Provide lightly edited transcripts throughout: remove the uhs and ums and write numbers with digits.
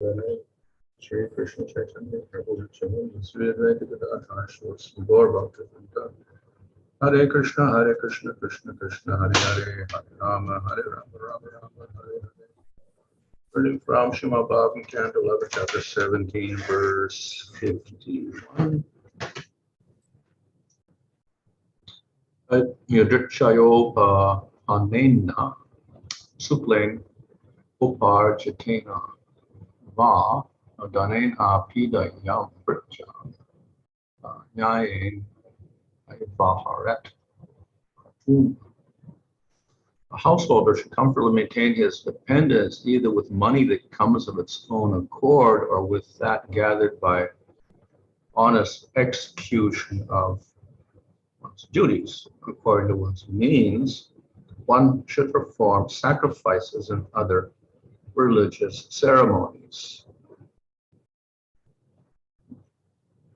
Dhanena, Shri Krishna Chaitanya Prabhu Nityananda, Sri Advaita Gadadhara Sri Gaur Bhakti. Hare Krishna, Krishna Krishna, Hare Hare, Hare Rama, Rama Rama, Hare Hare. Reading from Srimad Bhagavatam, Canto 11, Chapter 17, verse 51. Yadṛcchayopapannena, śuklenopārjitena, dhanenāpīḍayan, bhṛtyān, nyāyenaivāharet, kratūn. A householder should comfortably maintain his dependence either with money that comes of its own accord or with that gathered by honest execution of one's duties. According to one's means, one should perform sacrifices and other religious ceremonies.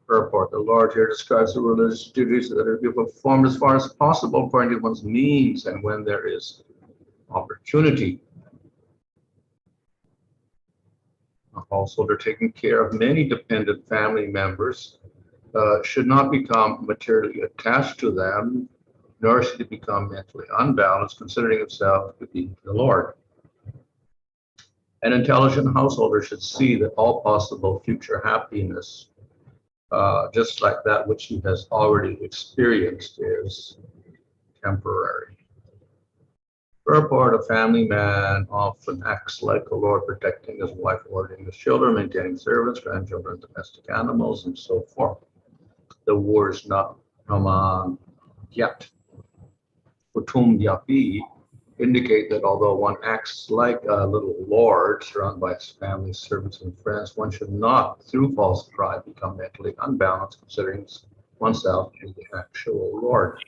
Purport. The Lord here describes the religious duties that are to be performed as far as possible according to one's means and when there is opportunity. A householder taking care of many dependent family members should not become materially attached to them, nor should he become mentally unbalanced, considering himself to be the Lord. An intelligent householder should see that all possible future happiness, just like that which he has already experienced, is temporary. Purport. A family man often acts like a lord, protecting his wife, ordering his children, maintaining servants, grandchildren, domestic animals, and so forth. The words not yet indicate that although one acts like a little lord surrounded by his family, servants, and friends, one should not, through false pride, become mentally unbalanced, considering oneself to be the actual lord.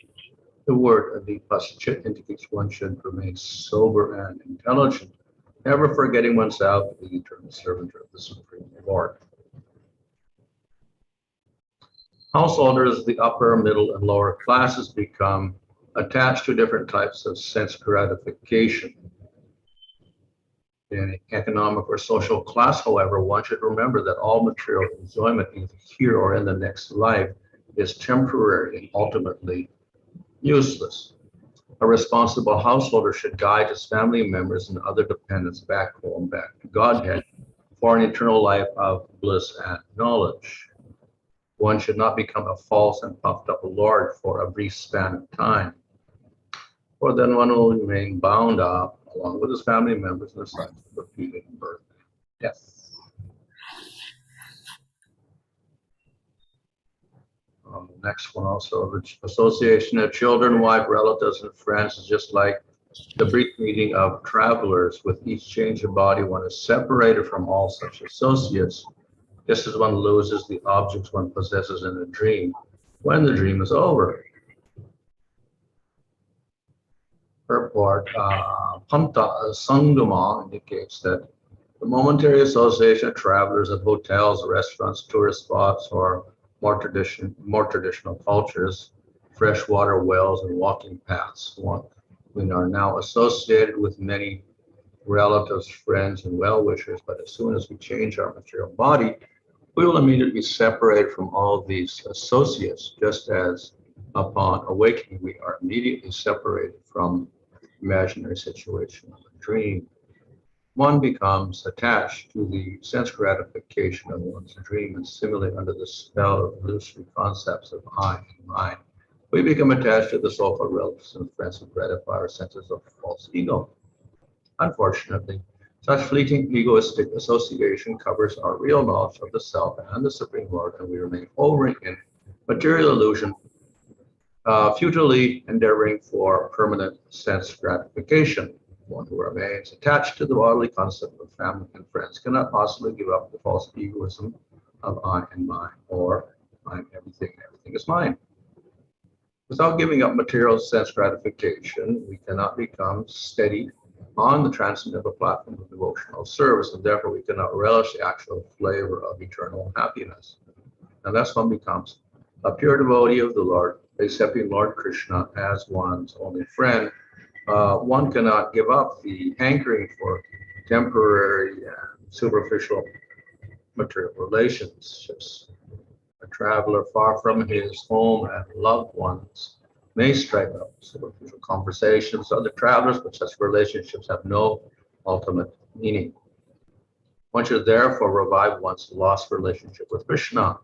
The word detachment indicates one should remain sober and intelligent, never forgetting oneself to be the eternal servant of the Supreme Lord. Householders, the upper, middle, and lower classes, become attached to different types of sense gratification. In economic or social class, however, one should remember that all material enjoyment, either here or in the next life, is temporary and ultimately useless. A responsible householder should guide his family members and other dependents back home, back to Godhead, for an eternal life of bliss and knowledge. One should not become a false and puffed up lord for a brief span of time, for then one will remain bound up along with his family members in the cycle of repeated birth and death. Next one also, the association of children, wife, relatives, and friends is just like the brief meeting of travelers. With each change of body, one is separated from all such associates, just as one loses the objects one possesses in a dream when the dream is over. Purport. Panta Sangama indicates that the momentary association of travelers at hotels, restaurants, tourist spots, or more traditional cultures, freshwater wells, and walking paths. We are now associated with many relatives, friends, and well-wishers, but as soon as we change our material body, we will immediately be separated from all these associates, just as upon awakening we are immediately separated from imaginary situation of a dream. One becomes attached to the sense gratification of one's dream and similarly under the spell of illusory concepts of I and mine. We become attached to the so-called relatives and friends who gratify our senses of false ego. Unfortunately, such fleeting egoistic association covers our real knowledge of the self and the Supreme Lord, and we remain hovering in material illusion, futilely endeavoring for permanent sense gratification. One who remains attached to the bodily concept of family and friends cannot possibly give up the false egoism of I and mine, or I'm everything, everything is mine. Without giving up material sense gratification, we cannot become steady on the transcendental platform of devotional service, and therefore we cannot relish the actual flavor of eternal happiness. Unless one becomes a pure devotee of the Lord, accepting Lord Krishna as one's only friend, one cannot give up the hankering for temporary and superficial material relationships. A traveler far from his home and loved ones may strike up superficial conversations with other travelers, but such relationships have no ultimate meaning. One should therefore revive one's lost relationship with Krishna.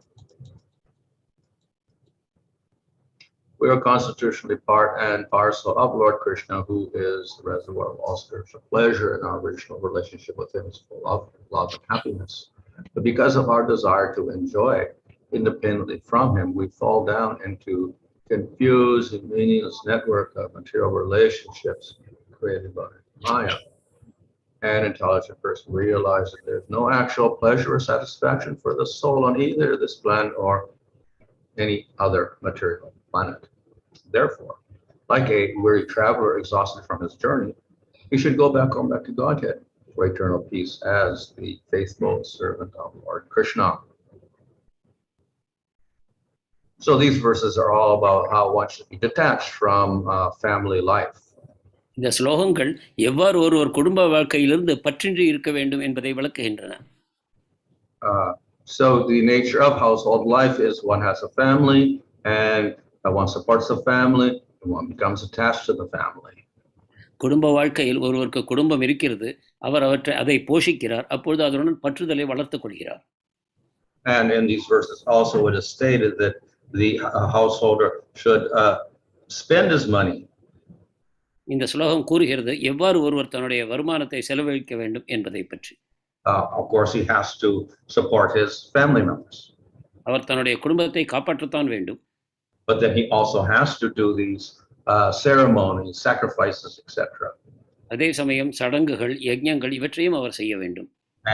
We are constitutionally part and parcel of Lord Krishna, who is the reservoir of all spiritual pleasure, and our original relationship with him is full of love and happiness. But because of our desire to enjoy independently from him, we fall down into confused and meaningless network of material relationships created by Maya. An intelligent person realizes that there's no actual pleasure or satisfaction for the soul on either this planet or any other material planet. Therefore, like a weary traveler exhausted from his journey, he should go back home, back to Godhead for eternal peace as the faithful servant of Lord Krishna. So these verses are all about how one should be detached from family life. இந்த ஸ்லோகங்கள் எவ்வாறு ஒருவர் குடும்ப வாழ்க்கையிலிருந்து பற்றின்றி இருக்க வேண்டும் என்பதை விளக்குகின்றன. So the nature of household life is one has a family and one supports the family and one becomes attached to the family. குடும்ப வாழ்க்கையில் ஒருவருக்கு குடும்பம் இருக்கிறது, அவர் அதை போஷிக்கிறார், அப்பொழுது அதனுடன் பற்றுதலை வளர்த்துக் கொள்கிறார். And in these verses also it is stated that the householder should spend his money. இந்த ஸ்லோகம் கூறுகிறது எவ்வாறு ஒருவர் தன்னுடைய வருமானத்தை செலவழிக்க வேண்டும் என்பதை பற்றி. Of course he has to support his family members. அவர் தன்னுடைய குடும்பத்தை காப்பாற்றத்தான் வேண்டும். But then he also has to do these ceremonies, sacrifices, etc. அதே சமயம் சடங்குகள், யஜ்ஞங்கள் இவற்றையும் அவர் செய்ய வேண்டும்.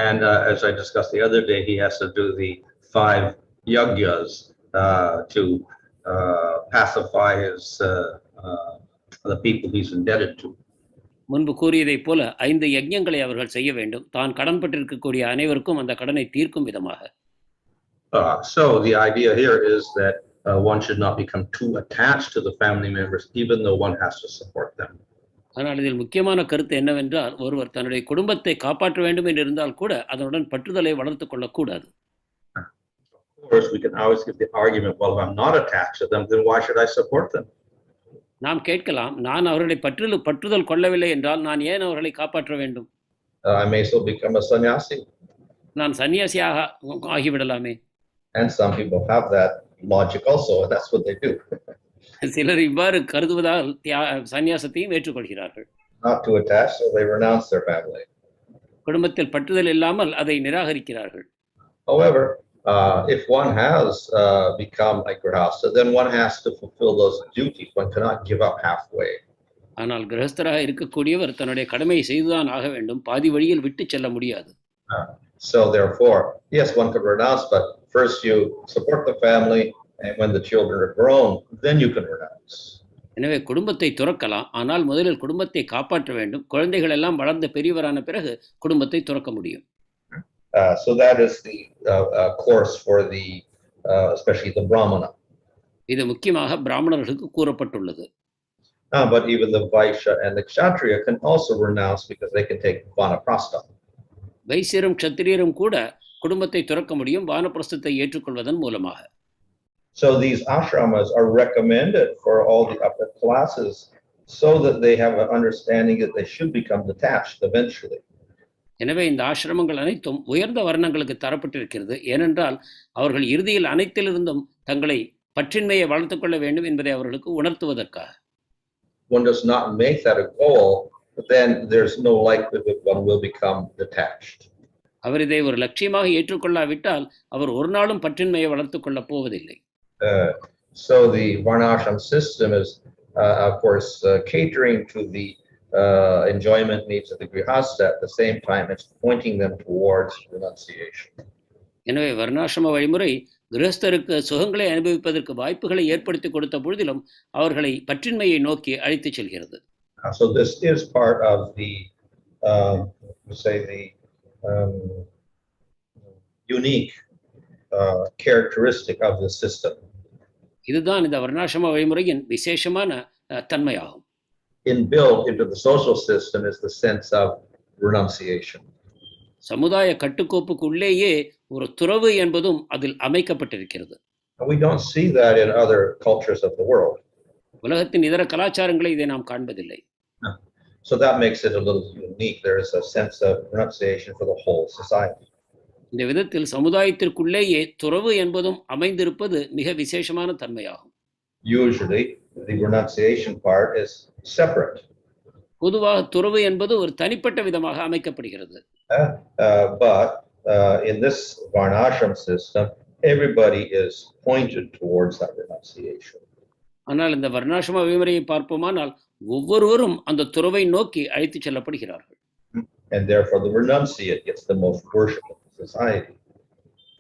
And as I discussed the other day, he has to do the 5 yagyas to pacify the people he's indebted to. முன்பு கூறியதைப் போல 5 யஜ்ஞங்களை அவர்கள் செய்ய வேண்டும், தான் கடன்பட்டிருக்கக்கூடிய அனைவருக்கும் அந்த கடனை தீர்க்கும் விதமாக. So the idea here is that one should not become too attached to the family members, even though one has to support them. ஆனால் இதில் முக்கியமான கருத்து என்னவென்றால், ஒருவர் தன்னுடைய குடும்பத்தை காப்பாற்ற வேண்டும் என்று இருந்தால் கூட அதனுடன் பற்றுதலை வளர்த்துக் கொள்ளக்கூடாது. Of course, we can always give the argument, well, if I'm not attached to them, then why should I support them? நாம் கேட்கலாம், நான் அவர்களை பற்றுதல் கொள்ளவில்லை என்றால் நான் ஏன் அவர்களை காப்பாற்ற வேண்டும்? I may still become a sannyasi. நான் சன்னியாசியாக ஆகிவிடலாமே. And some people have that logic also, and that's what they do. சிலர் இவ்வாறு கருதுவதால் சன்னியாசத்தையும் ஏற்றுக்கொள்கிறார்கள். Not too attached, so they renounce their family. குடும்பத்தில் பற்றுதல் இல்லாமல் அதை நிராகரிக்கிறார்கள். However, if one has become like grihastha, then one has to fulfill those duties. One cannot give up halfway. ஆனால் கிரகஸ்தராக இருக்கக்கூடியவர் தன்னுடைய கடமையை செய்துதான் ஆக வேண்டும், பாதி வழியில் விட்டு செல்ல முடியாது. So therefore, yes, one could renounce, but first you support the family, and when the children are grown, then you can renounce. எனவே குடும்பத்தை துறக்கலாம், ஆனால் முதலில் குடும்பத்தை காப்பாற்ற வேண்டும். குழந்தைகள் எல்லாம் வளர்ந்த பெரியவரான பிறகு குடும்பத்தை துறக்க முடியும். So that is the course for the especially the brahmana. இது முக்கியமாக பிராமணர்களுக்கு கூறப்பட்டுள்ளது. But even the vaishya and the kshatriya can also renounce because they can take vanaprastha. வைசியரும் க்ஷத்திரியரும் கூட குடும்பத்தை துறக்க முடியும் வானப்பிரஸ்தத்தை ஏற்றுக்கொள்வதன் மூலமாக. So these ashramas are recommended for all the upper classes so that they have an understanding that they should become detached eventually. எனவே இந்த ஆசிரமங்கள் அனைத்தும் உயர்ந்த வர்ணங்களுக்கு தரப்பட்டிருக்கிறது. ஏனென்றால் அவர்கள் இறுதியில் அனைத்திலிருந்தும் தங்களை பற்றின்மையை வளர்த்துக் கொள்ள வேண்டும் என்பதை அவர்களுக்கு உணர்த்துவதற்காக. One does not make that a goal, then there's no likelihood one will become detached. அவர் இதை ஒரு லட்சியமாக ஏற்றுக்கொள்ளாவிட்டால் அவர் ஒரு நாளும் பற்றின்மையை வளர்த்துக் கொள்ளப் போவதில்லை. So the Varnashrama system is of course catering to the enjoyment needs of the grihastha. At the same time it's pointing them towards renunciation. எனவே வர்ணாசிரம வழிமுறை கிரகஸ்தருக்கு சுகங்களை அனுபவிப்பதற்கு வாய்ப்புகளை ஏற்படுத்தி கொடுத்த பொழுதிலும் அவர்களை பற்றின்மையை நோக்கி அழைத்துச் செல்கிறது. So this is part of the unique characteristic of the system. இதுதான் இந்த வர்ணாசிரம வழிமுறையின் விசேஷமான தன்மையாகும். Inbuilt into the social system is the sense of renunciation. சமுதாய கட்டுக்கோப்புக்குள்ளேயே ஒரு துறவு என்பதும் அதில் அமைக்கப்பட்டிருக்கிறது. And we don't see that in other cultures of the world. உலகத்தின் இதர கலாச்சாரங்களை இதை நாம் காண்பதில்லை. So that makes it a little unique. There is a sense of renunciation for the whole society. இந்த விதத்தில் சமுதாயத்திற்குள்ளேயே துறவு என்பதும் அமைந்திருப்பது மிக விசேஷமான தன்மையாகும். Usually, the renunciation part is separate. பொதுவாக துறவு என்பது ஒரு தனிப்பட்ட விதமாக அமைக்கப்படுகிறது. But in this Varnashrama system, everybody is pointed towards that renunciation. ஆனால் இந்த வர்ணாசிரம விதிமுறையை பார்ப்போமானால் ஒவ்வொருவரும் அந்த துறவை நோக்கி அழைத்துச் செல்லப்படுகிறார்கள். And therefore, the renunciate gets the most worship of the society.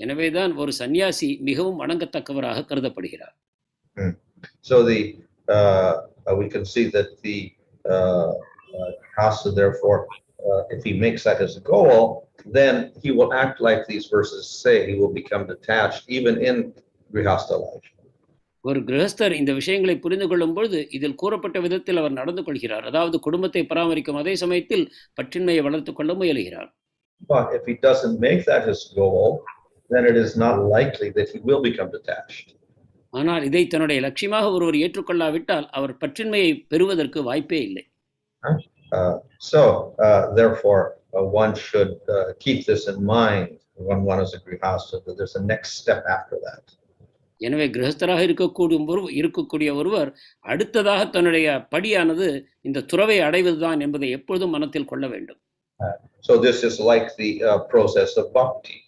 எனவேதான் ஒரு சன்னியாசி மிகவும் வணங்கத்தக்கவராக கருதப்படுகிறார். So we can see that the Grihastha, therefore, if he makes that his goal, then he will act like these verses say. He will become detached, even in Grihastha life. ஒரு கிரகஸ்தர் இந்த விஷயங்களை புரிந்து கொள்ளும் பொழுது இதில் கூறப்பட்ட விதத்தில் அவர் நடந்து கொள்கிறார். அதாவது குடும்பத்தை பராமரிக்கும் அதே சமயத்தில் பற்றின்மையை வளர்த்துக் கொள்ள முயலுகிறார். But if he doesn't make that his goal, then it is not likely that he will become detached. ஆனால் இதை தன்னுடைய லட்சியமாக ஒருவர் ஏற்றுக்கொள்ளாவிட்டால் அவர் பற்றின்மையை பெறுவதற்கு வாய்ப்பே இல்லை. Therefore, one should keep this in mind when one is a grihastha, that there's a next step after that. எனவே கிரகஸ்தராக இருக்கக்கூடிய ஒருவர் அடுத்ததாக தன்னுடைய படியானது இந்த துறவை அடைவதுதான் என்பதை எப்பொழுதும் மனத்தில் கொள்ள வேண்டும். So this is like the process of bhakti.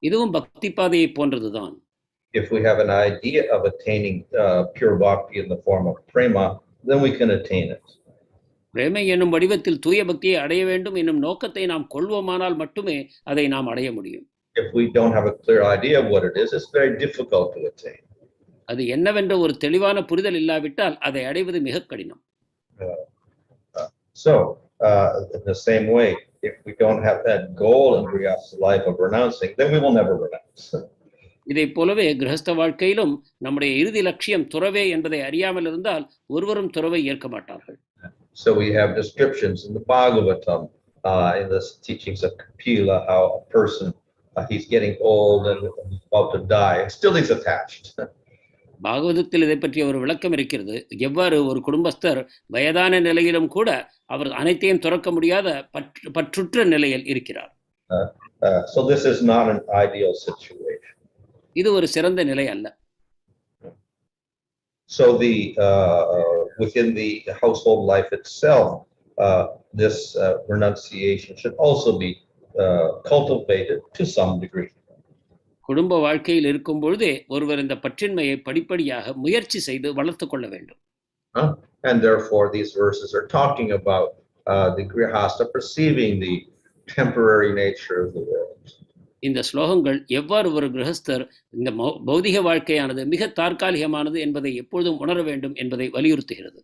இதுவும் பக்தி பாதையை போன்றதுதான். If we have an idea of attaining pure bhakti in the form of prema, then we can attain it. பிரேமை என்னும் வடிவத்தில் தூய பக்தியை அடைய வேண்டும் என்னும் நோக்கத்தை நாம் கொள்வோமானால் மட்டுமே அதை நாம் அடைய முடியும். If we don't have a clear idea of what it is, it's very difficult to attain. அது என்னவென்ற ஒரு தெளிவான புரிதல் இல்லாவிட்டால் அதை அடைவது மிக கடினம். So in the same way, if we don't have that goal in grihastha life of renouncing, then we will never renounce. இதை போலவே கிரகஸ்த வாழ்க்கையிலும் நம்முடைய இறுதி லட்சியம் துறவே என்பதை அறியாமல் இருந்தால் ஒருவரும் துறவை ஏற்க மாட்டார்கள். So we have descriptions in the Bhagavatam, in the teachings of Kapila, how a person he's getting old and about to die, and still he's attached. பாகவதத்தில் இதை பற்றிய ஒரு விளக்கம் இருக்கிறது. எவ்வாறு ஒரு குடும்பஸ்தர் வயதான நிலையிலும் கூட அவர் அனைத்தையும் துறக்க முடியாத பற்றுற்ற நிலையில் இருக்கிறார். So this is not an ideal situation. இது ஒரு சிறந்த நிலை அல்ல. So within the household life itself, this renunciation should also be cultivated to some degree. குடும்ப வாழ்க்கையில் இருக்கும் பொழுதே ஒருவர் இந்த பற்றின்மையை படிப்படியாக முயற்சி செய்து வளர்த்துக் கொள்ள வேண்டும். And therefore these verses are talking about the grihastha perceiving the temporary nature of the world. இந்த ஸ்லோகங்கள் எவ்வாறு ஒரு கிரகஸ்தர் இந்த பௌதிக வாழ்க்கையானது மிக தற்காலிகமானது என்பதை எப்பொழுதும் உணர வேண்டும் என்பதை வலியுறுத்துகிறது.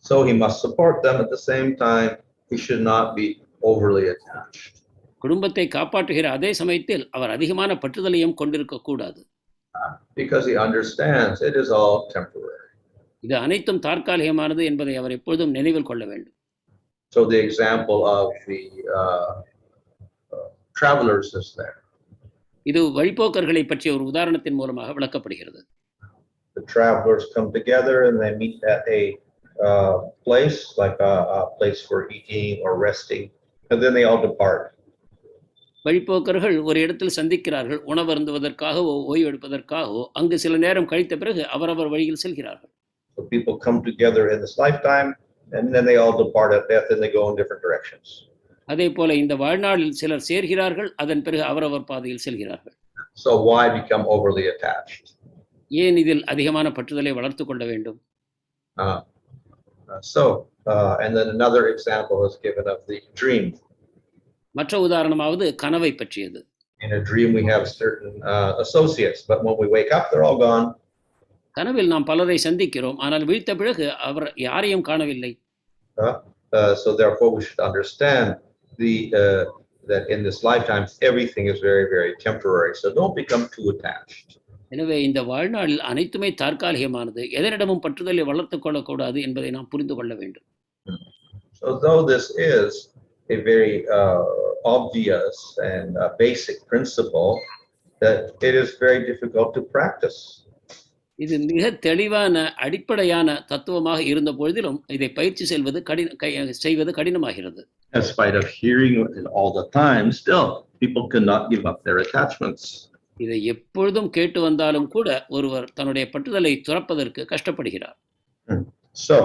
So he must support them at the same time. He should not be overly attached. குடும்பத்தை காப்பாற்றுகிற அதே சமயத்தில் அவர் அதிகமான பற்றுதலையும் கொண்டிருக்க கூடாது. Because he understands it is all temporary. இது அனைத்தும் தற்காலிகமானது என்பதை அவர் எப்பொழுதும் நினைவில் கொள்ள வேண்டும். So the example of the travelers is there. இது வழிபோக்கர்களை பற்றிய ஒரு உதாரணத்தின் மூலமாக விளக்கப்படுகிறது. The travelers come together and they meet at a place, like a place for eating or resting, and then they all depart. வழிபோக்கர்கள் ஒரு இடத்தில் சந்திக்கிறார்கள், உணவருந்துவதற்காகவோ ஓய்வு எடுப்பதற்காகவோ. அங்கு சில நேரம் கழித்த பிறகு அவரவர் வழியில் செல்கிறார்கள். So people come together in this lifetime, and then they all depart at death, and they go in different directions. அதே போல இந்த வாழ்நாளில் சிலர் சேர்கிறார்கள், அதன் பிறகு அவரவர் பாதையில் செல்கிறார்கள். So why become overly attached? ஏன் இதில் அதிகமான பற்றுதலை வளர்த்துக் கொள்ள வேண்டும்? And then another example is given of the dream. மற்ற உதாரணமாவது கனவை பற்றியது. In a dream we have certain associates, but when we wake up they're all gone. கனவில் நாம் பலரை சந்திக்கிறோம், ஆனால் விழித்த பிறகு அவர் யாரையும் காணவில்லை. So therefore we should understand that in this lifetime everything is very, very temporary. So don't become too attached. எனவே இந்த வாழ்நாளில் அனைத்துமே தற்காலிகமானது, எதனிடமும் பற்றுதலை வளர்த்துக் கொள்ளக்கூடாது என்பதை நாம் புரிந்து கொள்ள வேண்டும். So though this is a very obvious and basic principle that it is very difficult to practice. இது மிக தெளிவான அடிப்படையான தத்துவமாக இருந்த பொழுதிலும் இதை பயிற்சி செய்வது கடினமாகிறது. In spite of hearing it all the time, still people cannot give up their attachments. இதை எப்பொழுதும் கேட்டு வந்தாலும் கூட ஒருவர் தன்னுடைய பற்றுதலை துறப்பதற்கு கஷ்டப்படுகிறார். So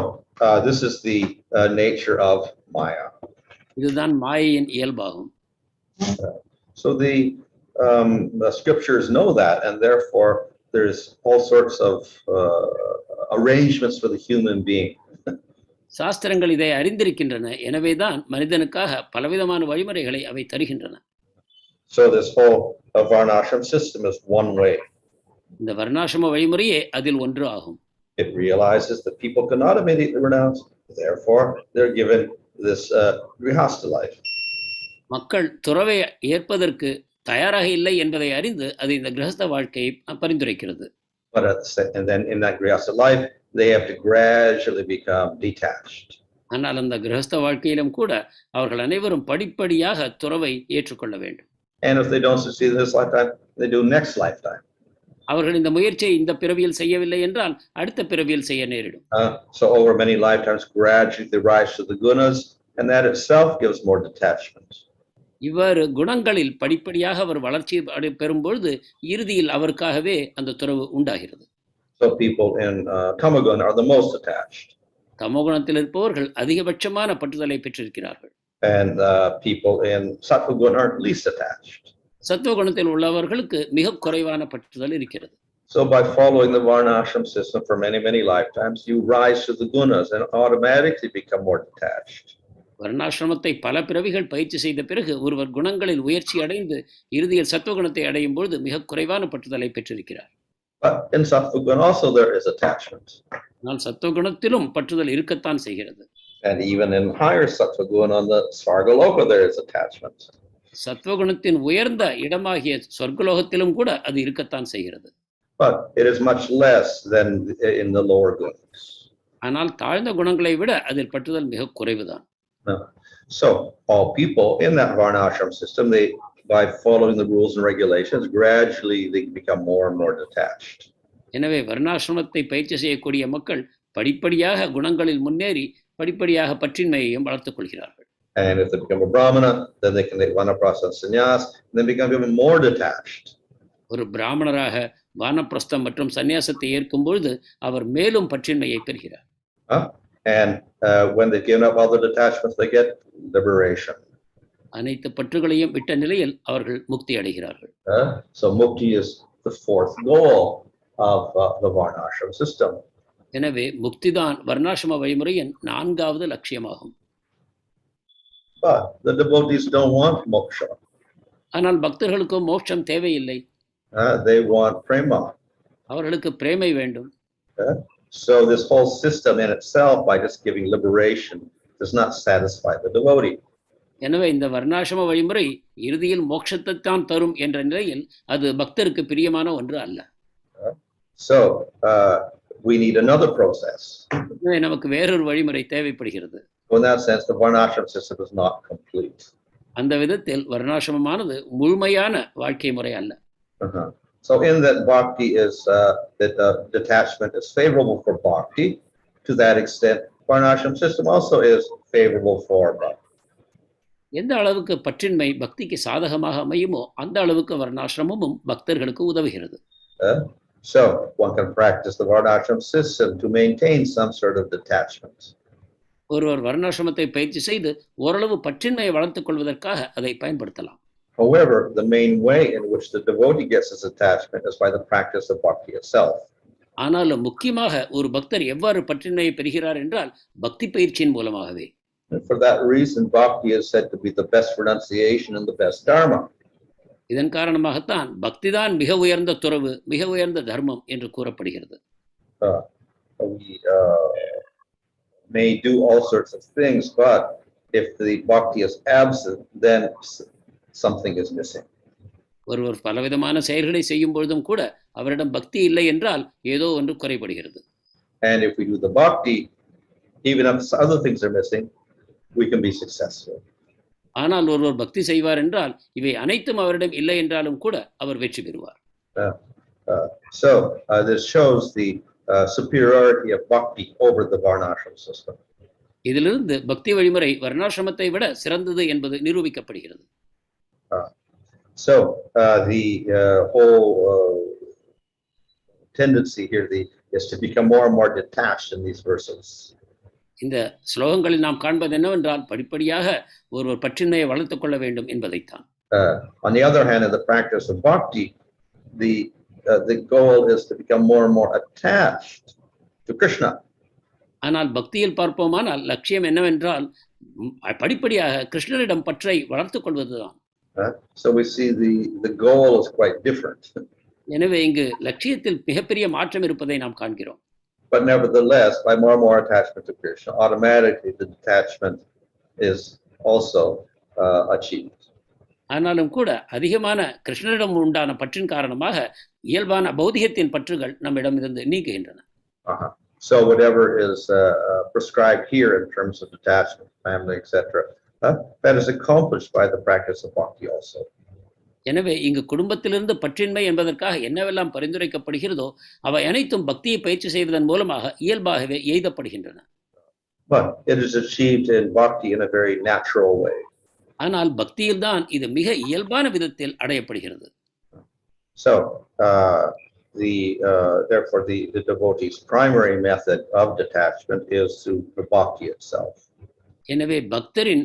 this is the nature of Maya. இதுதான் மாயையின் இயல்பாகும். So the scriptures know that, and therefore there's all sorts of arrangements for the human being. சாஸ்திரங்கள் இதை அறிந்திருக்கின்றன, எனவேதான் மனிதனுக்காக பலவிதமான வழிமுறைகளை அவை தருகின்றன. So this whole Varnashrama system is one way. இந்த வர்ணாசிரம வழிமுறையே அதில் ஒன்று ஆகும். It realizes that people cannot immediately renounce, therefore they're given this grihastha life. மக்கள் துறவை ஏற்பதற்கு தயாராக இல்லை என்பதை அறிந்து அது இந்த கிரகஸ்த வாழ்க்கையை பரிந்துரைக்கிறது. And then in that grihastha life they have to gradually become detached. ஆனால் அந்த கிரகஸ்த வாழ்க்கையிலும் கூட அவர்கள் அனைவரும் படிப்படியாக துறவை ஏற்றுக்கொள்ள வேண்டும். And if they don't succeed in this lifetime, they do next lifetime. அவர்கள் இந்த முயற்சியை இந்த பிறவியில் செய்யவில்லை என்றால் அடுத்த பிறவியில் செய்ய நேரிடும். So over many lifetimes gradually they rise to the gunas, and that itself gives more detachment. இவ்வாறு குணங்களில் படிப்படியாக அவர் வளர்ச்சி பெறும்பொழுது இறுதியில் அவருக்காகவே அந்த துறவு உண்டாகிறது. So people in tamoguna are the most attached. தமோகுணத்தில் இருப்பவர்கள் அதிகபட்சமான பற்றுதலை பெற்றிருக்கிறார்கள். And people in sattva-guna are least attached. சத்துவகுணத்தில் உள்ளவர்களுக்கு மிக குறைவான பற்றுதல் இருக்கிறது. So by following the Varnashrama system for many lifetimes, you rise to the gunas and automatically become more detached. வர்ணாசிரமத்தை பல பிறவிகள் பயிற்சி செய்த பிறகு ஒருவர் குணங்களில் உயர்ச்சி அடைந்து இறுதியில் சத்துவகுணத்தை அடையும் பொழுது மிக குறைவான பற்றுதலை பெற்றிருக்கிறார். But in sattva-guna also there is attachment. ஆனால் சத்துவகுணத்திலும் பற்றுதல் இருக்கத்தான் செய்கிறது. And even in higher sattva-guna on the Svargaloka there is attachment. சத்துவகுணத்தின் உயர்ந்த இடமாகிய சொர்க்கலோகத்திலும் கூட அது இருக்கத்தான் செய்கிறது. But it is much less than in the lower gunas. ஆனால் தாழ்ந்த குணங்களை விட அதில் பற்றுதல் மிக குறைவுதான். So all people in that Varnashrama system, they by following the rules and regulations, gradually they become more and more detached. எனவே வர்ணாசிரமத்தை பயிற்சி செய்யக்கூடிய மக்கள் படிப்படியாக குணங்களில் முன்னேறி படிப்படியாக பற்றின்மையையும் வளர்த்துக் கொள்கிறார்கள். And if they become a brahmana, then they can take vanaprastha and sannyas, and then become even more detached. ஒரு பிராமணராக வானப்பிரஸ்தம் மற்றும் சந்நியாசத்தை ஏற்கும் பொழுது அவர் மேலும் பற்றின்மையை பெறுகிறார். And when they've given up all the detachments, they get liberation. அனைத்து பற்றுகளையும் விட்ட நிலையில் அவர்கள் முக்தி அடைகிறார்கள். So mukti is the fourth goal of the Varnashrama system. எனவே முக்திதான் வர்ணாசிரம வழிமுறையின் நான்காவது லட்சியமாகும். But the devotees don't want moksha. ஆனால் பக்தர்களுக்கு மோட்சம் தேவையில்லை. They want prema. அவர்களுக்கு பிரேமை வேண்டும். So this whole system in itself, by just giving liberation, does not satisfy the devotee. எனவே இந்த வர்ணாசிரம வழிமுறை இறுதியில் மோட்சத்தை தான் தரும் என்ற நிலையில் அது பக்தருக்கு பிரியமான ஒன்று அல்ல. So we need another process. நமக்கு வேறொரு வழிமுறை தேவைப்படுகிறது. In that sense, the Varnashrama system is not complete. அந்த விதத்தில் வர்ணாசிரமமானது முழுமையான வாழ்க்கை முறை அல்ல. So in that bhakti is that detachment is favorable for bhakti. To that extent, Varnashrama system also is favorable for bhakti. எந்த அளவுக்கு பற்றின்மை பக்திக்கு சாதகமாக அமையுமோ அந்த அளவுக்கு வர்ணாசிரமமும் பக்தர்களுக்கு உதவுகிறது. So one can practice the Varnashrama system to maintain some sort of detachment. ஒருவர் வர்ணாசிரமத்தை பயிற்சி செய்து ஓரளவு பற்றின்மையை வளர்த்துக் கொள்வதற்காக அதை பயன்படுத்தலாம். However, the main way in which the devotee gets his attachment is by the practice of bhakti itself. ஆனாலும் முக்கியமாக ஒரு பக்தர் எவ்வாறு பற்றின்மையை பெறுகிறார் என்றால் பக்தி பயிற்சியின் மூலமாகவே. And for that reason, bhakti is said to be the best renunciation and the best dharma. இதன் காரணமாகத்தான் பக்திதான் மிக உயர்ந்த துறவு, மிக உயர்ந்த தர்மம் என்று கூறப்படுகிறது. We may do all sorts of things, but if the bhakti is absent, then something is missing. ஒருவர் பலவிதமான செயல்களை செய்யும் பொழுதும் கூட அவரிடம் பக்தி இல்லை என்றால் ஏதோ ஒன்று குறைபடுகிறது. And if we do the bhakti, even if other things are missing, we can be successful. ஆனால் ஒருவர் பக்தி செய்வார் என்றால் இவை அனைத்தும் அவரிடம் இல்லை என்றாலும் கூட அவர் வெற்றி பெறுவார். So this shows the superiority of bhakti over the varnashrama system. இதிலிருந்து பக்தி வழிமுறை வர்ணாசிரமத்தை விட சிறந்தது என்பது நிரூபிக்கப்படுகிறது. So the whole tendency here is to become more and more detached in these verses. இந்த ஸ்லோகங்களில் நாம் காண்பது என்னவென்றால் படிப்படியாக ஒருவர் பற்றின்மையை வளர்த்துக் கொள்ள வேண்டும் என்பதைத்தான். On the other hand, in the practice of bhakti, the goal is to become more and more attached to Krishna. ஆனால் பக்தியில் பார்ப்போமானால் லட்சியம் என்னவென்றால் படிப்படியாக கிருஷ்ணரிடம் பற்றை வளர்த்துக் கொள்வதுதான். So we see the goal is quite different. எனவே இங்கு லட்சியத்தில் மிகப்பெரிய மாற்றம் இருப்பதை நாம் காண்கிறோம். But nevertheless, by more and more attachment to Krishna, automatically the detachment is also achieved. ஆனாலும் கூட அதிகமான கிருஷ்ணரிடம் உண்டான பற்றின் காரணமாக இயல்பான பௌதிகத்தின் பற்றுகள் நம்மிடம் இருந்து நீங்குகின்றன. So whatever is prescribed here in terms of detachment, family, etc., that is accomplished by the practice of bhakti also. எனவே இங்கு குடும்பத்திலிருந்து பற்றின்மை என்பதற்காக என்னவெல்லாம் பரிந்துரைக்கப்படுகிறதோ அவை அனைத்தும் பக்தியை பயிற்சி செய்வதன் மூலமாக இயல்பாகவே எய்தப்படுகின்றன. But it is achieved in bhakti in a very natural way. ஆனால் பக்தியில் தான் இது மிக இயல்பான விதத்தில் அடையப்படுகிறது. So therefore the devotee's primary method of detachment is through the bhakti itself. எனவே பக்தரின்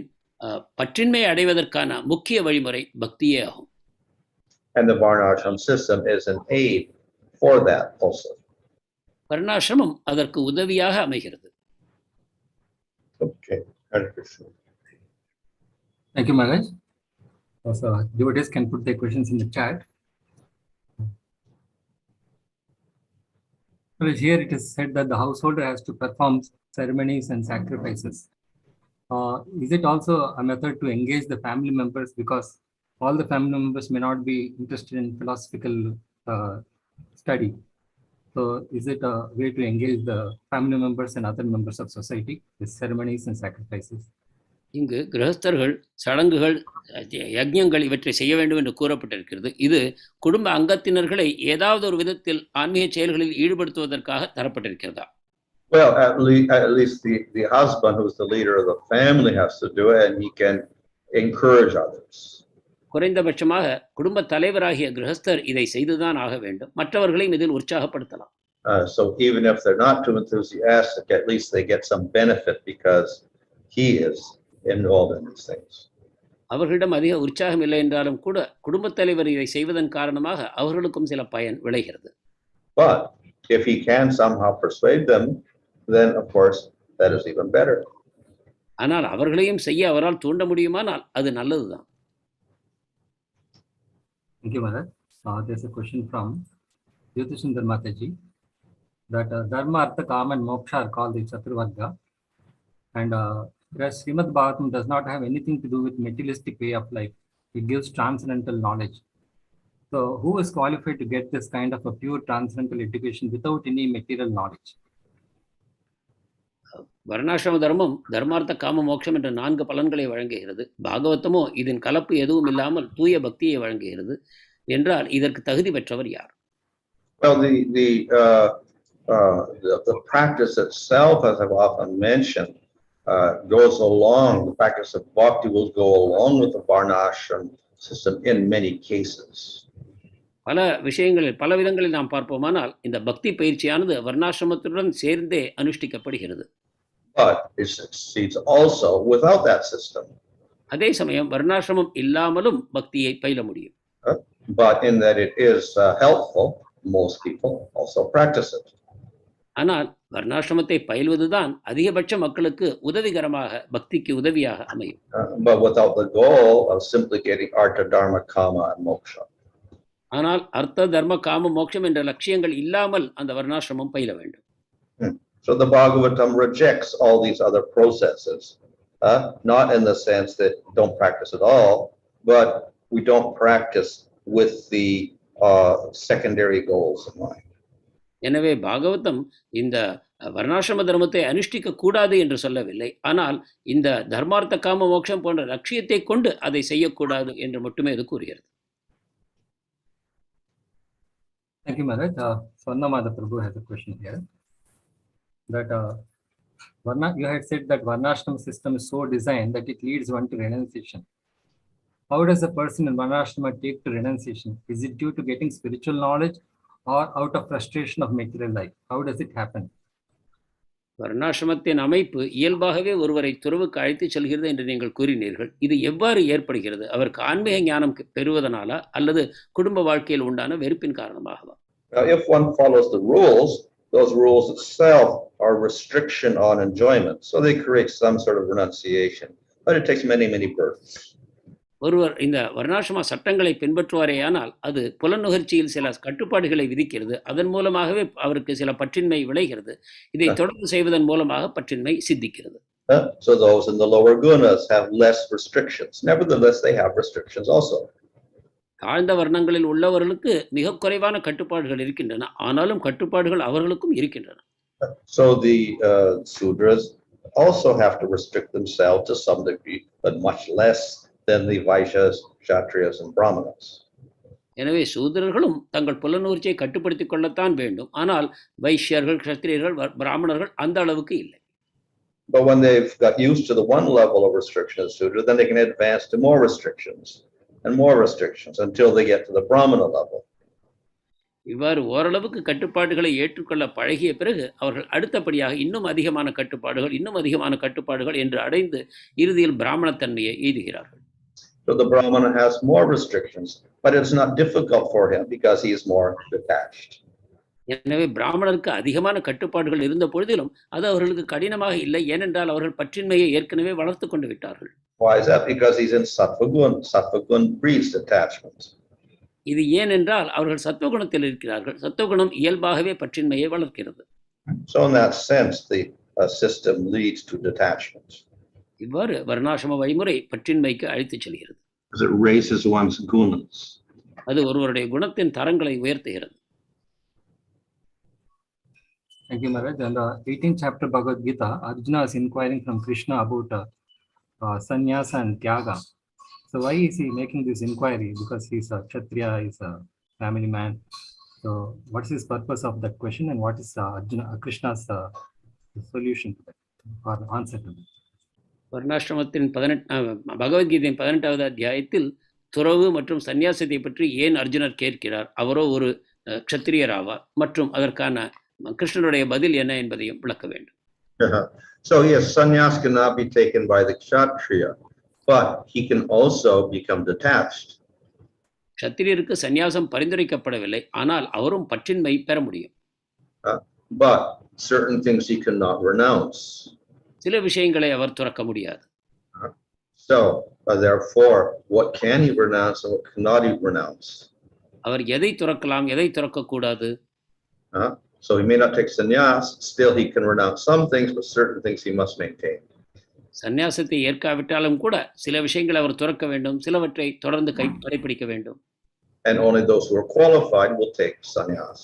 பற்றின்மை அடைவதற்கான முக்கிய வழிமுறை பக்தியே ஆகும். And the varnashrama system is an aid for that also. வர்ணாசிரமம் அதற்கு உதவியாக அமைகிறது. Okay. Hare Krishna. Thank you, Maharaj. So devotees can put their questions in the chat. Here it is said that the householder has to perform ceremonies and sacrifices. Is it also a method to engage the family members, because all the family members may not be interested in philosophical study? So is it a way to engage the family members and other members of society with ceremonies and sacrifices? இங்கு கிரகஸ்தர்கள் சடங்குகள் யஜ்ஞங்கள் இவற்றை செய்ய வேண்டும் என்று கூறப்பட்டிருக்கிறது. இது குடும்ப அங்கத்தினர்களை ஏதாவது ஒரு விதத்தில் ஆன்மீக செயல்களில் ஈடுபடுத்துவதற்காக தரப்பட்டிருக்கிறதா? Well, at least the husband, who's the leader of the family, has to do it, and he can encourage others. குறைந்தபட்சமாக குடும்ப தலைவராகிய கிரகஸ்தர் இதை செய்துதான் ஆக வேண்டும். மற்றவர்களையும் இதில் உற்சாகப்படுத்தலாம். So even if they're not too enthusiastic, at least they get some benefit because he is involved in these things. அவர்களிடம் அதிக உற்சாகம் இல்லை என்றாலும் கூட குடும்ப தலைவர் இதை செய்வதன் காரணமாக அவர்களுக்கும் சில பயன் விளைகிறது. But if he can somehow persuade them, then of course that is even better. ஆனால் அவர்களையும் செய்ய அவரால் தூண்ட முடியுமானால் அது நல்லதுதான். Thank you, Maharaj. There's a question from Jyotishandar Mataji that Dharma, Artha, Kama and Moksha are called the Chaturvarga, and whereas Srimad Bhagavatam does not have anything to do with materialistic way of life. It gives transcendental knowledge. So who is qualified to get this kind of a pure transcendental education without any material knowledge? வர்ணாசிரம தர்மம் தர்மார்த்த காம மோட்சம் என்ற 4 பலன்களை வழங்குகிறது. பாகவதமோ இதன் கலப்பு எதுவும் இல்லாமல் தூய பக்தியை வழங்குகிறது என்றால் இதற்கு தகுதி பெற்றவர் யார்? Well, the practice itself, as I've often mentioned, goes along. The practice of bhakti will go along with the varnashrama system in many cases. பல விஷயங்களில் பல விதங்களில் நாம் பார்ப்போமானால் இந்த பக்தி பயிற்சியானது வர்ணாசிரமத்துடன் சேர்ந்தே அனுஷ்டிக்கப்படுகிறது. But it succeeds also without that system. அதே சமயம் வர்ணாசிரமம் இல்லாமலும் பக்தியை பயில முடியும். But in that it is helpful, most people also practice it. ஆனால் வர்ணாசிரமத்தை பயில்வதுதான் அதிகபட்ச மக்களுக்கு உதவிகரமாக பக்திக்கு உதவியாக அமையும். But without the goal of simply getting artha, dharma, kama and moksha. ஆனால் அர்த்த தர்ம காம மோட்சம் என்ற லட்சியங்கள் இல்லாமல் அந்த வர்ணாசிரமம் பயில வேண்டும். So the Bhagavatam rejects all these other processes, not in the sense that don't practice at all, but we don't practice with the secondary goals in mind. எனவே பாகவதம் இந்த வர்ணாசிரம தர்மத்தை அனுஷ்டிக்க கூடாது என்று சொல்லவில்லை, ஆனால் இந்த தர்மார்த்த காம மோட்சம் போன்ற லட்சியத்தை கொண்டு அதை செய்யக்கூடாது என்று மட்டுமே இது கூறுகிறது. Thank you, Maharaj. Swarnamada Prabhu has a question here. That you had said that Varnashrama system is so designed that it leads one to renunciation. How does a person in Varnashrama take to renunciation? Is it due to getting spiritual knowledge or out of frustration of material life? How does it happen? வர்ணாசிரமத்தின் அமைப்பு இயல்பாகவே ஒருவரை துறவுக்கு அழைத்து செல்கிறது என்று நீங்கள் கூறினீர்கள். இது எவ்வாறு ஏற்படுகிறது? அவருக்கு ஆன்மீக ஞானம் பெறுவதனாலா அல்லது குடும்ப வாழ்க்கையில் உண்டான வெறுப்பின் காரணமாகவா? If one follows the rules, those rules itself are restriction on enjoyment. So they create some sort of renunciation, but it takes many, many births. ஒருவர் இந்த வர்ணாசிரம சட்டங்களை பின்பற்றுவாரேயானால் அது புலநுகர்ச்சியில் சில கட்டுப்பாடுகளை விதிக்கிறது. அதன் மூலமாகவே அவருக்கு சில பற்றின்மை விளைகிறது. இதை தொடர்ந்து செய்வதன் மூலமாக பற்றின்மை சித்திக்கிறது. So those in the lower gunas have less restrictions. Nevertheless, they have restrictions also. தாழ்ந்த வர்ணங்களில் உள்ளவர்களுக்கு மிக குறைவான கட்டுப்பாடுகள் இருக்கின்றன, ஆனாலும் கட்டுப்பாடுகள் அவர்களுக்கும் இருக்கின்றன. So the Sudras also have to restrict themselves to some degree, but much less than the Vaishyas, Kshatriyas and Brahmanas. எனவே சூத்திரர்களும் தங்கள் புலனூர்ச்சியை கட்டுப்படுத்திக் கொள்ளத்தான் வேண்டும், ஆனால் வைஷ்யர்கள், க்ஷத்திரியர்கள், பிராமணர்கள் அந்த அளவுக்கு இல்லை. But when they've got used to the one level of restriction as Sudra, then they can advance to more restrictions and more restrictions until they get to the Brahmana level. இவ்வாறு ஓரளவுக்கு கட்டுப்பாடுகளை ஏற்றுக்கொள்ள பழகிய பிறகு அவர்கள் அடுத்தபடியாக இன்னும் அதிகமான கட்டுப்பாடுகள் என்று அடைந்து இறுதியில் பிராமணத்தன்மையை எய்துகிறார்கள். So the Brahmana has more restrictions, but it's not difficult for him because he is more detached. எனவே பிராமணருக்கு அதிகமான கட்டுப்பாடுகள் இருந்த பொழுதிலும் அது அவர்களுக்கு கடினமாக இல்லை, ஏனென்றால் அவர்கள் பற்றின்மையை ஏற்கனவே வளர்த்து கொண்டு விட்டார்கள். Why is that? Because he's in Sattva-gun. Sattva-gun breeds detachment. இது ஏனென்றால் அவர்கள் சத்துவகுணத்தில் இருக்கிறார்கள். சத்துவகுணம் இயல்பாகவே பற்றின்மையை வளர்க்கிறது. So in that sense, the system leads to detachment. இவ்வாறு வர்ணாசிரம வழிமுறை பற்றின்மைக்கு அழைத்துச் செல்கிறது. It raises one's gunas. அது ஒருவருடைய குணத்தின் தரங்களை உயர்த்துகிறது. Thank you, Maharaj. In the 18th chapter Bhagavad Gita, Arjuna is inquiring from Krishna about sannyasa and tyaga. So why is he making this inquiry? Because he's a Kshatriya, he's a family man. So what is his purpose of that question, and what is Krishna's solution to that, or answer to that? வர்ணாசிரமத்தின் பகவத்கீதையின் 18வது அத்தியாயத்தில் துறவு மற்றும் சந்நியாசத்தை பற்றி ஏன் அர்ஜுனர் கேட்கிறார், அவரோ ஒரு க்ஷத்திரியராவார், மற்றும் அதற்கான கிருஷ்ணனுடைய பதில் என்ன என்பதையும் விளக்க வேண்டும். So yes, sannyas cannot be taken by the Kshatriya, but he can also become detached. க்ஷத்திரியருக்கு சந்நியாசம் பரிந்துரைக்கப்படவில்லை, ஆனால் அவரும் பற்றின்மை பெற முடியும். But certain things he cannot renounce. சில விஷயங்களை அவர் துறக்க முடியாது. So therefore, what can he renounce and what cannot he renounce? அவர் எதை துறக்கலாம், எதை துறக்க கூடாது? So he may not take sannyas, still he can renounce some things, but certain things he must maintain. சந்நியாசத்தை ஏற்காவிட்டாலும் கூட சில விஷயங்களை அவர் துறக்க வேண்டும், சிலவற்றை தொடர்ந்து கடைபிடிக்க வேண்டும். And only those who are qualified will take sannyas.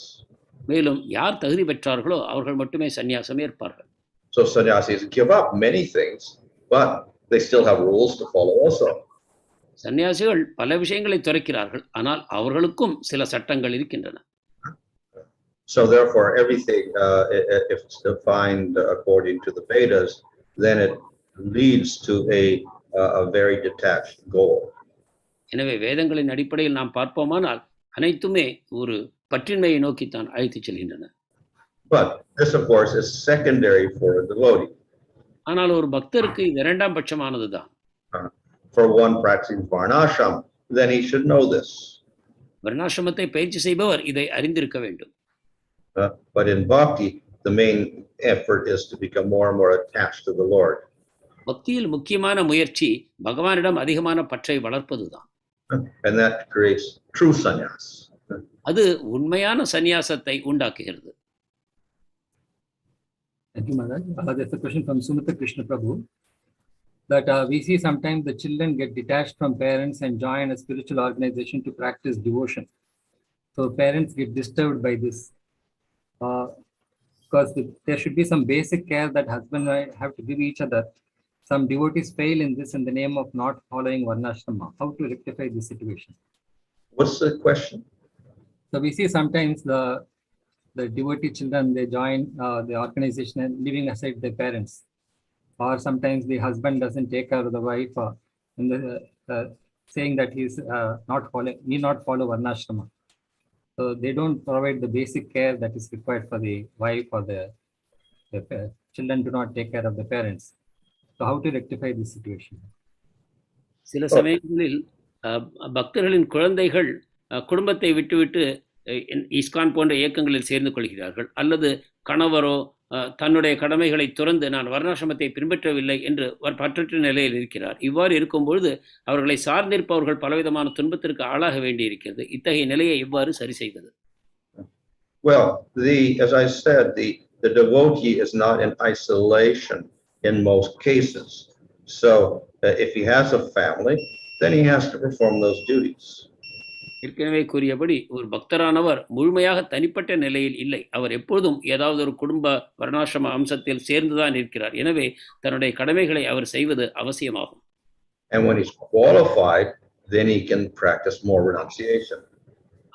மேலும் யார் தகுதி பெற்றார்களோ அவர்கள் மட்டுமே சந்நியாசம் ஏற்பார்கள். So sannyasis give up many things, but they still have rules to follow also. சந்நியாசிகள் பல விஷயங்களை துறக்கிறார்கள், ஆனால் அவர்களுக்கும் சில சட்டங்கள் இருக்கின்றன. So therefore, everything, if it's defined according to the Vedas, then it leads to a very detached goal. எனவே வேதங்களின் அடிப்படையில் நாம் பார்ப்போமானால் அனைத்துமே ஒரு பற்றின்மையை நோக்கித்தான் அழைத்துச் செல்கின்றன. But this, of course, is secondary for a devotee. ஆனால் ஒரு பக்தருக்கு இது இரண்டாம் பட்சமானதுதான். For one practicing Varnashrama, then he should know this. வர்ணாசிரமத்தை பயிற்சி செய்பவர் இதை அறிந்திருக்க வேண்டும். But in Bhakti, the main effort is to become more and more attached to the Lord. பக்தியில் முக்கியமான முயற்சி பகவானிடம் அதிகமான பற்றை வளர்ப்பதுதான். And that creates true sannyas. அது உண்மையான சந்நியாசத்தை உண்டாக்குகிறது. Thank you, Maharaj. There's a question from Sumitra Krishna Prabhu that we see sometimes the children get detached from parents and join a spiritual organization to practice devotion. So parents get disturbed by this. Because there should be some basic care that husband and wife have to give each other. Some devotees fail in this in the name of not following Varnashrama. How to rectify this situation? What's the question? So we see sometimes the devotee children, they join the organization and leaving aside their parents. Or sometimes the husband doesn't take care of the wife, in the, saying that he's need not follow Varnashrama. So they don't provide the basic care that is required for the wife, or the children do not take care of the parents. So how to rectify this situation? சில சமயங்களில் பக்தர்களின் குழந்தைகள் குடும்பத்தை விட்டுவிட்டு ISKCON போன்ற இயக்கங்களில் சேர்ந்து கொள்கிறார்கள், அல்லது கணவரோ தன்னுடைய கடமைகளை துறந்து நான் வர்ணாசிரமத்தை பின்பற்றவில்லை என்று பற்றற்ற நிலையில் இருக்கிறார். இவ்வாறு இருக்கும்பொழுது அவர்களை சார்ந்திருப்பவர்கள் பலவிதமான துன்பத்திற்கு ஆளாக வேண்டியிருக்கிறது. இத்தகைய நிலையை எவ்வாறு சரி செய்வது? Well, as I said, the devotee is not in isolation in most cases. So if he has a family, then he has to perform those duties. ஏற்கனவே கூறியபடி ஒரு பக்தரானவர் முழுமையாக தனிப்பட்ட நிலையில் இல்லை. அவர் எப்பொழுதும் ஏதாவது ஒரு குடும்ப வர்ணாசிரம அம்சத்தில் சேர்ந்துதான் இருக்கிறார். எனவே தன்னுடைய கடமைகளை அவர் செய்வது அவசியமாகும். And when he's qualified, then he can practice more renunciation.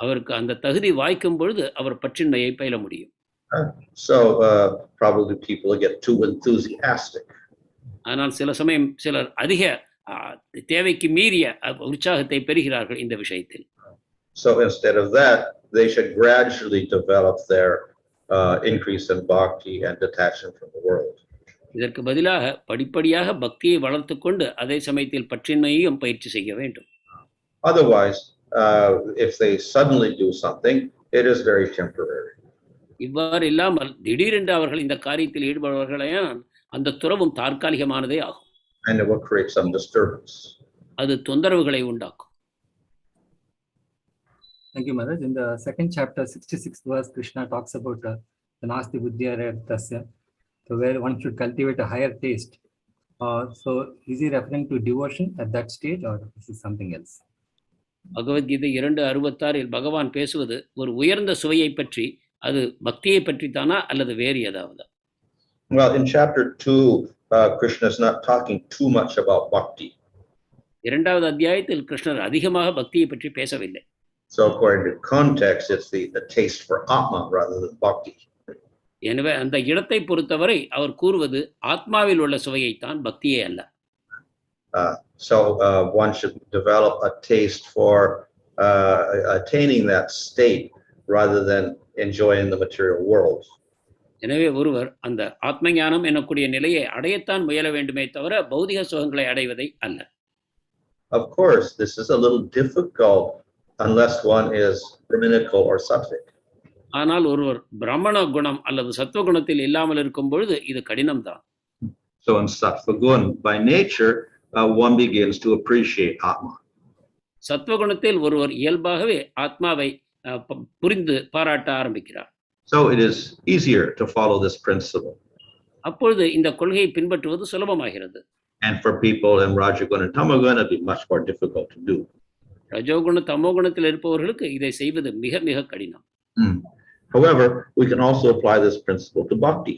அவருக்கு அந்த தகுதி வாய்க்கும் பொழுது அவர் பற்றின்மையை பயில முடியும். So probably people get too enthusiastic. ஆனால் சில சமயம் சிலர் அதிக தேவைக்கு மீறிய உற்சாகத்தை பெறுகிறார்கள் இந்த விஷயத்தில். So instead of that, they should gradually develop their increase in bhakti and detachment from the world. இதற்கு பதிலாக படிப்படியாக பக்தியை வளர்த்துக் கொண்டு அதே சமயத்தில் பற்றின்மையையும் பயிற்சி செய்ய வேண்டும். Otherwise, if they suddenly do something, it is very temporary. இவ்வாறு இல்லாமல் திடீரென்று அவர்கள் இந்த காரியத்தில் ஈடுபடுவார்களானால் அந்த துறவும் தற்காலிகமானதே ஆகும். And it will create some disturbance. அது தொந்தரவுகளை உண்டாக்கும். Thank you, Maharaj. In the second chapter, 66th verse, Krishna talks about the nasti buddhya tasya, so where one should cultivate a higher taste. So is he referring to devotion at that stage, or is it something else? Bhagavad Gita 2:66 பகவான் பேசுவது ஒரு உயர்ந்த சுவையை பற்றி, அது பக்தியை பற்றி தானா அல்லது வேறு ஏதாவது? Well, in chapter 2, Krishna is not talking too much about bhakti. இரண்டாவது அத்தியாயத்தில் கிருஷ்ணர் அதிகமாக பக்தியை பற்றி பேசவில்லை. So according to context, it's the taste for atma rather than bhakti. எனவே அந்த இடத்தை பொறுத்தவரை அவர் கூறுவது ஆத்மாவில் உள்ள சுவையைத்தான், பக்தியே அல்ல. So one should develop a taste for attaining that state rather than enjoying the material world. எனவே ஒருவர் அந்த ஆத்ம ஞானம் எனக்கூடிய நிலையை அடையத்தான் முயல வேண்டுமே தவிர பௌதிக சுகங்களை அடைவதை அல்ல. Of course, this is a little difficult unless one is brahminical or sattvic. ஆனால் ஒருவர் பிராமண குணம் அல்லது சத்துவ குணத்தில் இல்லாமல் இருக்கும் பொழுது இது கடினம்தான். So in sattva gun, by nature, one begins to appreciate atma. சத்துவ குணத்தில் ஒருவர் இயல்பாகவே ஆத்மாவை புரிந்து பாராட்ட ஆரம்பிக்கிறார். So it is easier to follow this principle. அப்பொழுது இந்த கொள்கையை பின்பற்றுவது சுலபமாகிறது. And for people in Rajagun and Tamagun, it'd be much more difficult to do. ரஜோகுண தமோகுணத்தில் இருப்பவர்களுக்கு இதை செய்வது மிக மிக கடினம். However, we can also apply this principle to bhakti.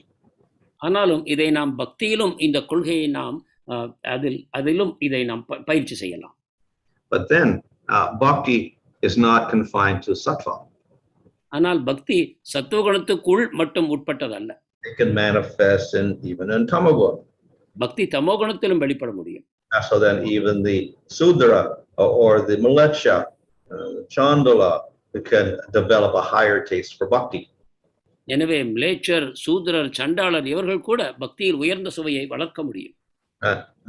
ஆனாலும் இதை நாம் பக்தியிலும் இந்த கொள்கையை நாம் அதிலும் இதை நாம் பயிற்சி செய்யலாம். But then bhakti is not confined to sattva. ஆனால் பக்தி சத்துவகுணத்துக்குள் மட்டும் உட்பட்டதல்ல. It can manifest even in tamagun. பக்தி தமோகுணத்திலும் வெளிப்பட முடியும். So then even the sudra or the malecha, chandala, can develop a higher taste for bhakti. எனவே மிலேச்சர், சூத்ரர், சண்டாளர் இவர்கள் கூட பக்தியில் உயர்ந்த சுவையை வளர்க்க முடியும்.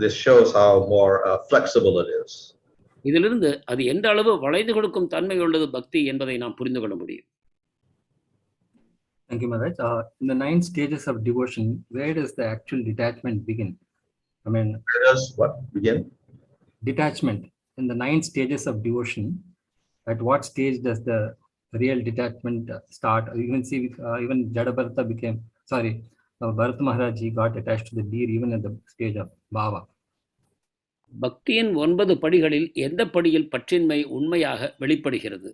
This shows how more flexible it is. இதிலிருந்து அது எந்த அளவு வளைந்து கொடுக்கும் தன்மை உள்ளது பக்தி என்பதை நாம் புரிந்து கொள்ள முடியும். Thank you, Maharaj. In the 9 stages of devotion, where does the actual detachment begin? I mean, Where does what begin? Detachment. In the 9 stages of devotion, at what stage does the real detachment start? You can see even Jadabharata Bharat Maharaj, he got attached to the deer even at the stage of bhava. பக்தியின் 9 படிகளில் எந்த படியில் பற்றின்மை உண்மையாக வெளிப்படுகிறது?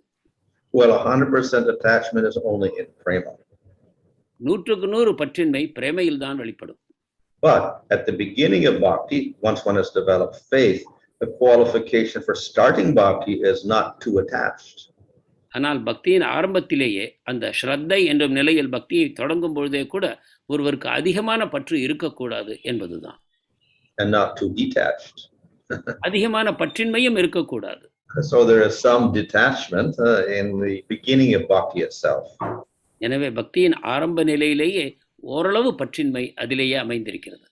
Well, 100% attachment is only in prema. 100க்கு 100 பற்றின்மை பிரேமையில் தான் வெளிப்படும். But at the beginning of bhakti, once one has developed faith, the qualification for starting bhakti is not too attached. ஆனால் பக்தியின் ஆரம்பத்திலேயே அந்த ஸ்ரத்தை என்ற நிலையில் பக்தியை தொடங்கும் பொழுதே கூட ஒருவருக்கு அதிகமான பற்று இருக்கக்கூடாது என்பதுதான். And not too detached. அதிகமான பற்றின்மையும் இருக்கக்கூடாது. So there is some detachment in the beginning of bhakti itself. எனவே பக்தியின் ஆரம்ப நிலையிலேயே ஓரளவு பற்றின்மை அதிலேயே அமைந்திருக்கிறது.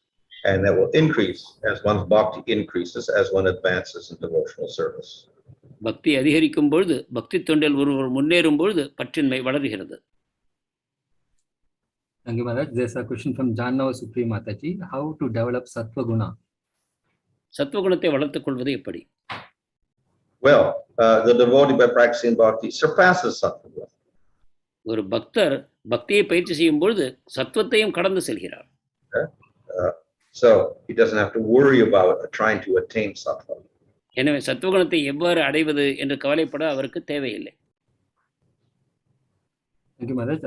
And that will increase as one's bhakti increases, as one advances in devotional service. பக்தி அதிகரிக்கும் பொழுது, பக்தி தொண்டில் ஒருவர் முன்னேறும் பொழுது பற்றின்மை வளர்கிறது. Thank you, Maharaj. There's a question from Jannava Supreme Mataji. How to develop Sattva Guna? சத்துவகுணத்தை வளர்த்துக் கொள்வது எப்படி? Well, the devotee by practicing bhakti surpasses sattva guna. ஒரு பக்தர் பக்தியை பயிற்சி செய்யும் பொழுது சத்துவத்தையும் கடந்து செல்கிறார். So he doesn't have to worry about trying to attain sattva. எனவே சத்துவகுணத்தை எவ்வாறு அடைவது என்று கவலைப்பட அவருக்கு தேவையில்லை. Thank you, Maharaj.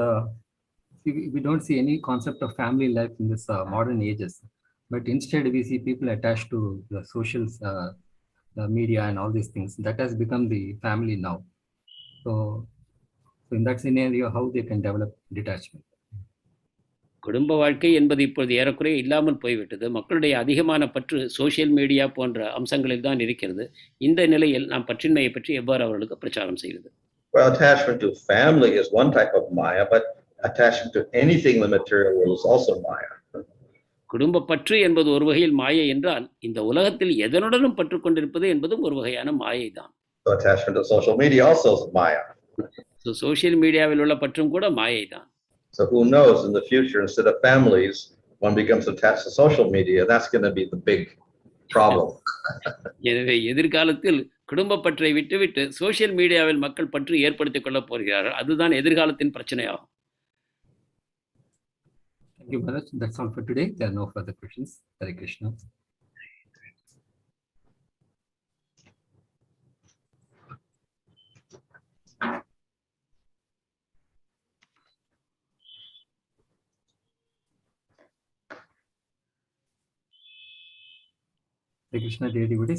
We don't see any concept of family life in this modern ages, but instead we see people attached to the social the media and all these things. That has become the family now. So in that scenario, how they can develop detachment? குடும்ப வாழ்க்கை என்பது இப்பொழுது ஏறக்குறைய இல்லாமல் போய்விட்டது. மக்களுடைய அதிகமான பற்று சோசியல் மீடியா போன்ற அம்சங்களில் தான் இருக்கிறது. இந்த நிலையில் நாம் பற்றின்மையை பற்றி எவ்வாறு அவர்களுக்கு பிரச்சாரம் செய்வது? Well, attachment to family is one type of maya, but attachment to anything in the material world is also maya. குடும்ப பற்று என்பது ஒரு வகையில் மாயை என்றால், இந்த உலகத்தில் எதனுடனும் பற்று கொண்டிருப்பது என்பதும் ஒரு வகையான மாயை தான். So attachment to social media also is maya. Social மீடியாவில் உள்ள பற்றும் கூட மாயை தான். So who knows, in the future, instead of families, one becomes attached to social media. That's going to be the big problem. எனவே எதிர்காலத்தில் குடும்ப பற்றை விட்டுவிட்டு சோசியல் மீடியாவில் மக்கள் பற்று ஏற்படுத்திக் கொள்ளப் போகிறார்கள். அதுதான் எதிர்காலத்தின் பிரச்சனையாகும். Thank you, Maharaj. That's all for today. There are no further questions. Hare Krishna. Hare Krishna, dear devotees.